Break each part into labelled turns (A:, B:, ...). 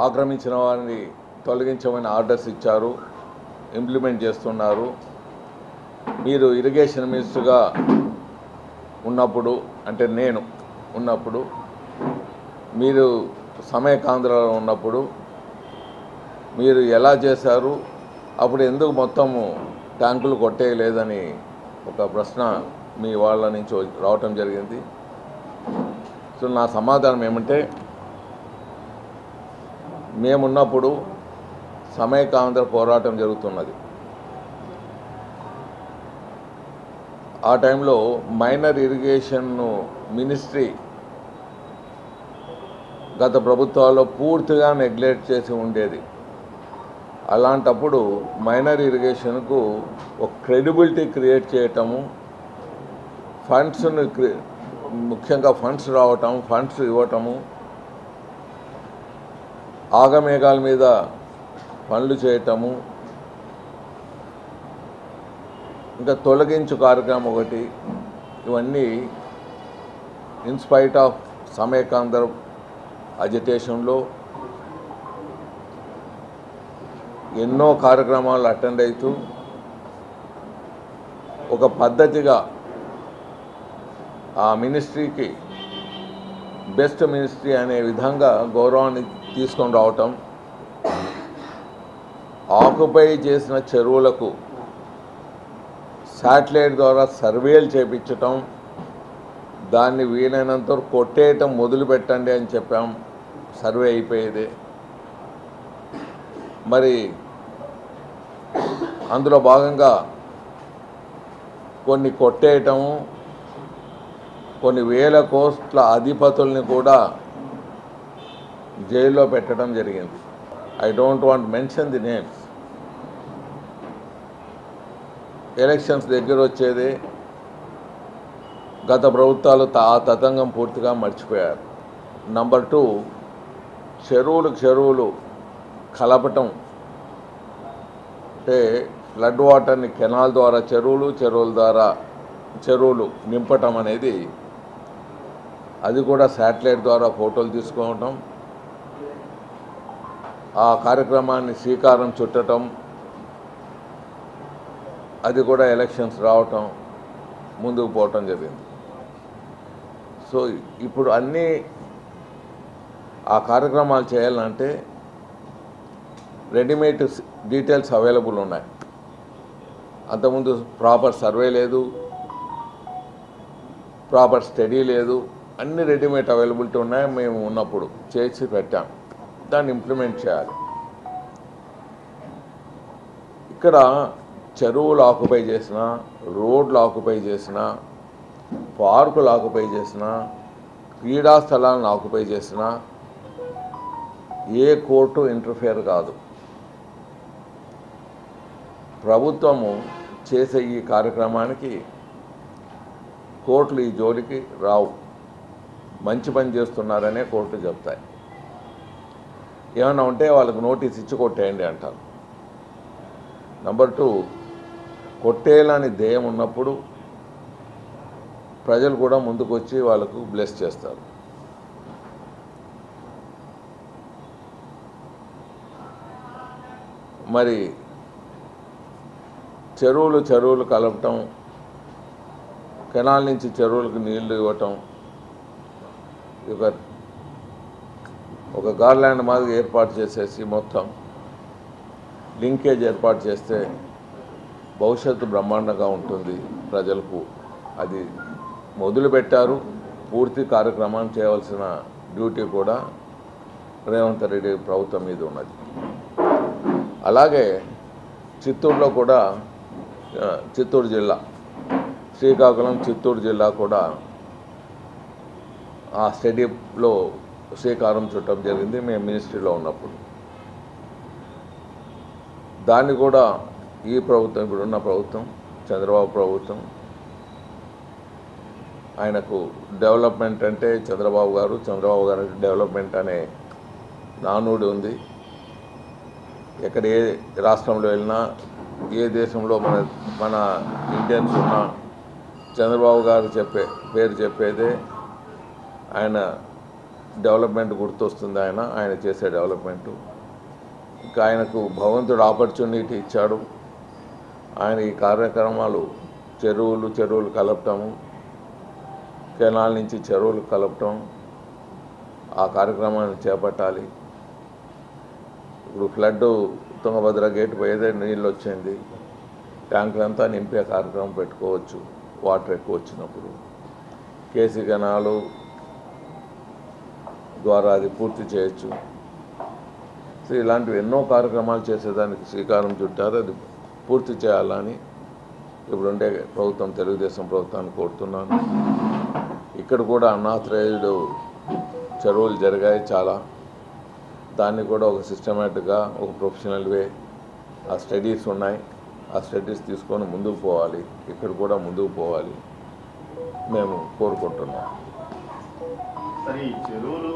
A: ఆక్రమించిన వారిని తొలగించమని ఆర్డర్స్ ఇచ్చారు, ఇంప్లిమెంట్ చేస్తున్నారు. మీరు ఇరిగేషన్ మినిస్టర్గా ఉన్నప్పుడు, అంటే నేను ఉన్నప్పుడు, మీరు సమయకాంధ్రలో ఉన్నప్పుడు మీరు ఎలా చేశారు, అప్పుడు ఎందుకు మొత్తము ట్యాంకులు కొట్టేయలేదని ఒక ప్రశ్న మీ వాళ్ళ నుంచి రావటం జరిగింది. సో నా సమాధానం ఏమంటే, మేమున్నప్పుడు సమయకాంధ్ర పోరాటం జరుగుతున్నది. ఆ టైంలో మైనర్ ఇరిగేషన్ మినిస్ట్రీ గత ప్రభుత్వాల్లో పూర్తిగా నెగ్లెక్ట్ చేసి ఉండేది. అలాంటప్పుడు మైనర్ ఇరిగేషన్కు ఒక క్రెడిబిలిటీ క్రియేట్ చేయటము, ఫండ్స్ని ముఖ్యంగా ఫండ్స్ రావటం, ఫండ్స్ ఇవ్వటము, ఆగమేఘాల మీద పనులు చేయటము, ఇంకా తొలగించు కార్యక్రమం ఒకటి, ఇవన్నీ ఇన్స్పైట్ ఆఫ్ సమయకాంధ్ర అజిటేషన్లో ఎన్నో కార్యక్రమాలు అటెండ్ అవుతూ ఒక పద్ధతిగా ఆ మినిస్ట్రీకి బెస్ట్ మినిస్ట్రీ అనే విధంగా గౌరవాన్ని తీసుకొని రావటం, ఆక్యుపై చేసిన చెరువులకు శాటిలైట్ ద్వారా సర్వేలు చేయించటం, దాన్ని వీలైనంత కొట్టేయటం మొదలు పెట్టండి అని చెప్పాం. సర్వే అయిపోయేదే. మరి అందులో భాగంగా కొన్ని కొట్టేయటము, కొన్ని వేల కోట్ల అధిపతుల్ని కూడా జైల్లో పెట్టడం జరిగింది. I don't want mention the names. Elections దగ్గర వచ్చేదే. గత ప్రభుత్వాలు ఆ తతంగం పూర్తిగా మర్చిపోయారు. నంబర్ 2, చెరువులు కలపటం, అంటే ఫ్లడ్ వాటర్ని కెనాల్ ద్వారా చెరువులు నింపటం అనేది, అది కూడా శాటిలైట్ ద్వారా ఫోటోలు తీసుకోవటం, ఆ కార్యక్రమాన్ని శ్రీకారం చుట్టటం, అది కూడా ఎలక్షన్స్ రావటం, ముందుకు పోవటం జరిగింది. సో ఇప్పుడు అన్నీ ఆ కార్యక్రమాలు చేయాలంటే రెడీమేడ్ డీటెయిల్స్ అవైలబుల్ ఉన్నాయి. అంతకుముందు ప్రాపర్ సర్వే లేదు, ప్రాపర్ స్టడీ లేదు, అన్ని రెడీమేడ్ అవైలబిలిటీ ఉన్నాయి. మేము ఉన్నప్పుడు చేసి పెట్టాం, దాన్ని ఇంప్లిమెంట్ చేయాలి. ఇక్కడ చెరువులు ఆక్యుపై చేసిన, రోడ్లు ఆక్యుపై చేసిన, పార్కులు ఆక్యుపై చేసిన, క్రీడా స్థలాలను ఆక్యుపై చేసిన ఏ కోర్టు ఇంటర్ఫియర్ కాదు. ప్రభుత్వము చేసే ఈ కార్యక్రమానికి కోర్టులు ఈ జోలికి రావు. మంచి పని చేస్తున్నారనే కోర్టు చెప్తాయి. ఏమన్నా ఉంటే వాళ్ళకు నోటీస్ ఇచ్చి కొట్టేయండి అంటారు. నంబర్ 2, కొట్టేయాలని ధ్యేయం ఉన్నప్పుడు ప్రజలు కూడా ముందుకు వచ్చి వాళ్ళకు బ్లెస్ చేస్తారు. మరి చెరువులు కలపటం, కెనాల్ నుంచి చెరువులకు నీళ్లు ఇవ్వటం, ఒక గార్లాండ్ మాదిరి ఏర్పాటు చేసేసి మొత్తం లింకేజ్ ఏర్పాటు చేస్తే భవిష్యత్తు బ్రహ్మాండంగా ఉంటుంది ప్రజలకు. అది మొదలుపెట్టారు. పూర్తి కార్యక్రమం చేయవలసిన డ్యూటీ కూడా రేవంత్ రెడ్డి ప్రభుత్వం మీద ఉన్నది. అలాగే చిత్తూరులో కూడా, చిత్తూరు జిల్లా, శ్రీకాకుళం చిత్తూరు జిల్లా కూడా ఆ స్టేడియంలో శ్రీకారం చుట్టడం జరిగింది మేము మినిస్ట్రీలో ఉన్నప్పుడు. దాన్ని కూడా ఈ ప్రభుత్వం, ఇప్పుడున్న ప్రభుత్వం, చంద్రబాబు ప్రభుత్వం, ఆయనకు డెవలప్మెంట్ అంటే చంద్రబాబు గారు డెవలప్మెంట్ అనే నానుడి ఉంది. ఎక్కడ ఏ రాష్ట్రంలో వెళ్ళినా, ఏ దేశంలో మన ఇండియన్స్ ఉన్నా చంద్రబాబు గారు పేరు చెప్పేదే. ఆయన డెవలప్మెంట్ గుర్తొస్తుంది. ఆయన చేసే డెవలప్మెంటు. ఇంకా ఆయనకు భగవంతుడు ఆపర్చునిటీ ఇచ్చాడు. ఆయన ఈ కార్యక్రమాలు చెరువులు కలపటము, కెనాల్ నుంచి చెరువులు కలపటం, ఆ కార్యక్రమాన్ని చేపట్టాలి. ఇప్పుడు ఫ్లడ్ తుంగభద్ర గేట్ పోయేదే నీళ్ళు వచ్చింది, ట్యాంకులంతా నింపే కార్యక్రమం పెట్టుకోవచ్చు వాటర్ ఎక్కువ వచ్చినప్పుడు. కేసీ కెనాలు ద్వారా అది పూర్తి చేయొచ్చు. సో ఇలాంటివి ఎన్నో కార్యక్రమాలు చేసేదానికి శ్రీకారం చుట్టారు. అది పూర్తి చేయాలని ఇప్పుడుండే ప్రభుత్వం, తెలుగుదేశం ప్రభుత్వాన్ని కోరుతున్నాను. ఇక్కడ కూడా అన్ఆథరైజ్డ్ చెరువులు జరిగాయి చాలా. దాన్ని కూడా ఒక సిస్టమేటిక్గా, ఒక ప్రొఫెషనల్ వే, ఆ స్టడీస్ ఉన్నాయి. ఆ స్టడీస్ తీసుకొని ముందుకు పోవాలి. ఇక్కడ కూడా ముందుకు పోవాలి మేము కోరుకుంటున్నాం.
B: సరే, ఈ చెరువులు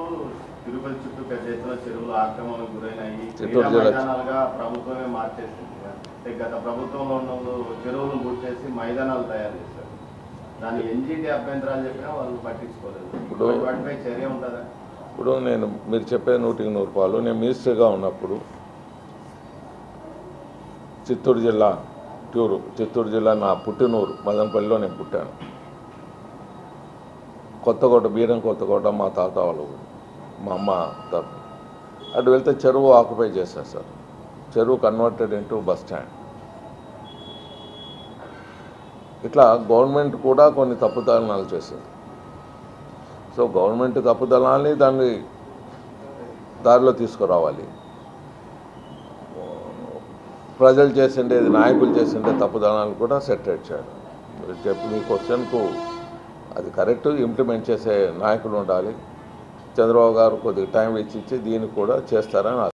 B: తిరుపతి చుట్టూ పెద్ద ఎత్తున చెరువులు ఆక్రమణకు గురైనాయి.
A: చిత్తూరు జిల్లా
B: ప్రభుత్వమే మార్చేసింది. గత ప్రభుత్వంలో ఉన్న చెరువులను గుర్చేసి మైదానాలు తయారు చేశారు. దాని ఎన్జీటీ అభ్యంతరాలు చెప్పినా వాళ్ళు పట్టించుకోలేదు. ఇప్పుడు వాటిపై చర్య ఉంటుందా?
A: ఇప్పుడు మీరు చెప్పేది 100కి 100 రూపాయలు. నేను మినిస్టర్గా ఉన్నప్పుడు చిత్తూరు జిల్లా నా పుట్టినూరు మదనపల్లిలో నేను పుట్టాను. కొత్తకోట మా తాత వాళ్ళు, మా అమ్మ తరఫు. అటు వెళ్తే చెరువు ఆక్యుపై చేశారు సార్. చెరువు కన్వర్టెడ్ ఇంటూ బస్ స్టాండ్. ఇట్లా గవర్నమెంట్ కూడా కొన్ని తప్పుదలాలు చేసింది. సో గవర్నమెంట్ తప్పుదలాన్ని దాన్ని దారిలో తీసుకురావాలి. ప్రజలు చేసిండేది, నాయకులు చేసిండే తప్పుదలాలు కూడా సెటరేట్ చేయాలి. మీ క్వశ్చన్కు అది కరెక్ట్, ఇంప్లిమెంట్ చేసే నాయకులు ఉండాలి. చంద్రబాబు గారు కొద్దిగా టైం ఇచ్చి దీన్ని కూడా చేస్తారని